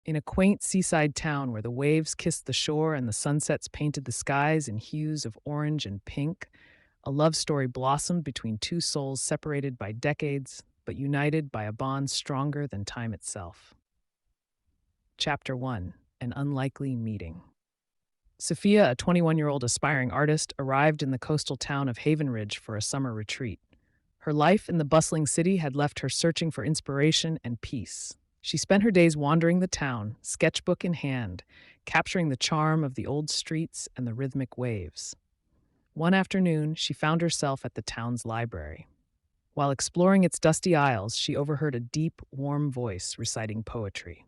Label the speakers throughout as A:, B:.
A: In a quaint seaside town where the waves kissed the shore and the sunsets painted the skies in hues of orange and pink, a love story blossomed between two souls separated by decades, but united by a bond stronger than time itself. Chapter 1: An Unlikely Meeting. Sophia, a 21-year-old aspiring artist, arrived in the coastal town of Haven Ridge for a summer retreat. Her life in the bustling city had left her searching for inspiration and peace. She spent her days wandering the town, sketchbook in hand, capturing the charm of the old streets and the rhythmic waves. One afternoon, she found herself at the town's library. While exploring its dusty aisles, she overheard a deep, warm voice reciting poetry.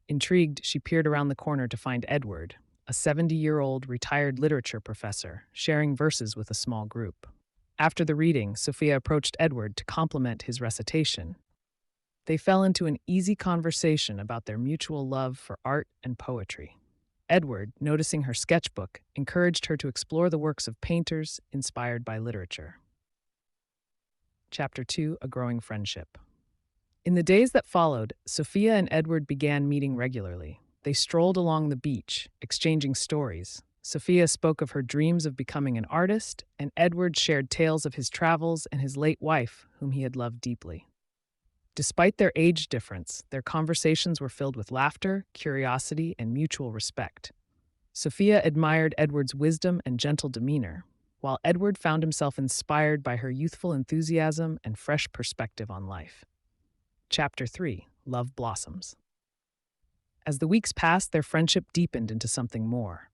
A: Intrigued, she peered around the corner to find Edward, a 70-year-old retired literature professor, sharing verses with a small group. After the reading, Sophia approached Edward to compliment his recitation. They fell into an easy conversation about their mutual love for art and poetry. Edward, noticing her sketchbook, encouraged her to explore the works of painters inspired by literature. Chapter 2: A Growing Friendship. In the days that followed, Sophia and Edward began meeting regularly. They strolled along the beach, exchanging stories. Sophia spoke of her dreams of becoming an artist, and Edward shared tales of his travels and his late wife, whom he had loved deeply. Despite their age difference, their conversations were filled with laughter, curiosity, and mutual respect. Sophia admired Edward's wisdom and gentle demeanor, while Edward found himself inspired by her youthful enthusiasm and fresh perspective on life. Chapter 3: Love Blossoms. As the weeks passed, their friendship deepened into something more.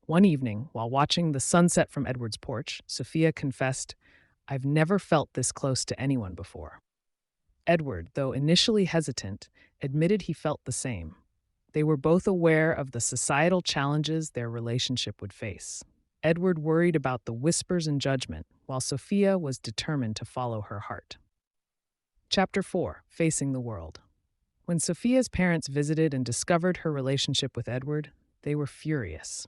A: One evening, while watching the sunset from Edward's porch, Sophia confessed, "I've never felt this close to anyone before." Edward, though initially hesitant, admitted he felt the same. They were both aware of the societal challenges their relationship would face. Edward worried about the whispers and judgment, while Sophia was determined to follow her heart. Chapter 4: Facing the World. When Sophia's parents visited and discovered her relationship with Edward, they were furious.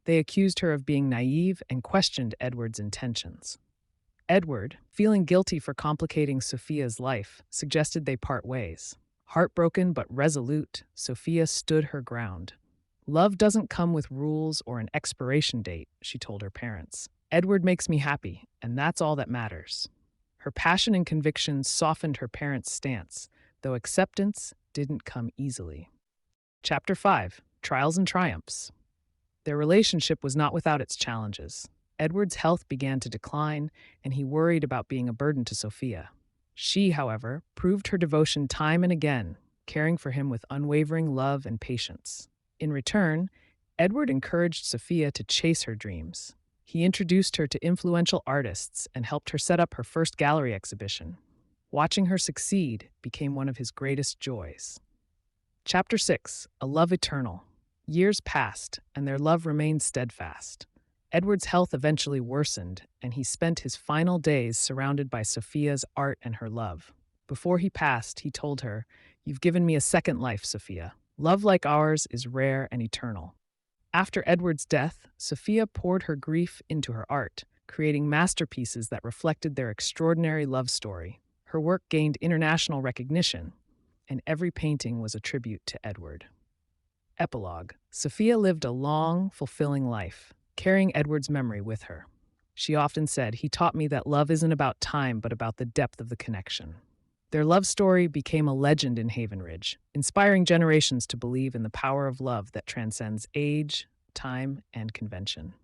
A: They accused her of being naive and questioned Edward's intentions. Edward, feeling guilty for complicating Sophia's life, suggested they part ways. Heartbroken but resolute, Sophia stood her ground. "Love doesn't come with rules or an expiration date," she told her parents. "Edward makes me happy, and that's all that matters." Her passion and conviction softened her parents' stance, though acceptance didn't come easily. Chapter 5: Trials and Triumphs. Their relationship was not without its challenges. Edward's health began to decline, and he worried about being a burden to Sophia. She, however, proved her devotion time and again, caring for him with unwavering love and patience. In return, Edward encouraged Sophia to chase her dreams. He introduced her to influential artists and helped her set up her first gallery exhibition. Watching her succeed became one of his greatest joys. Chapter 6: A Love Eternal. Years passed, and their love remained steadfast. Edward's health eventually worsened, and he spent his final days surrounded by Sophia's art and her love. Before he passed, he told her, "You've given me a second life, Sophia. Love like ours is rare and eternal." After Edward's death, Sophia poured her grief into her art, creating masterpieces that reflected their extraordinary love story. Her work gained international recognition, and every painting was a tribute to Edward. Epilogue. Sophia lived a long, fulfilling life, carrying Edward's memory with her. She often said, "He taught me that love isn't about time, but about the depth of the connection." Their love story became a legend in Haven Ridge, inspiring generations to believe in the power of love that transcends age, time, and convention.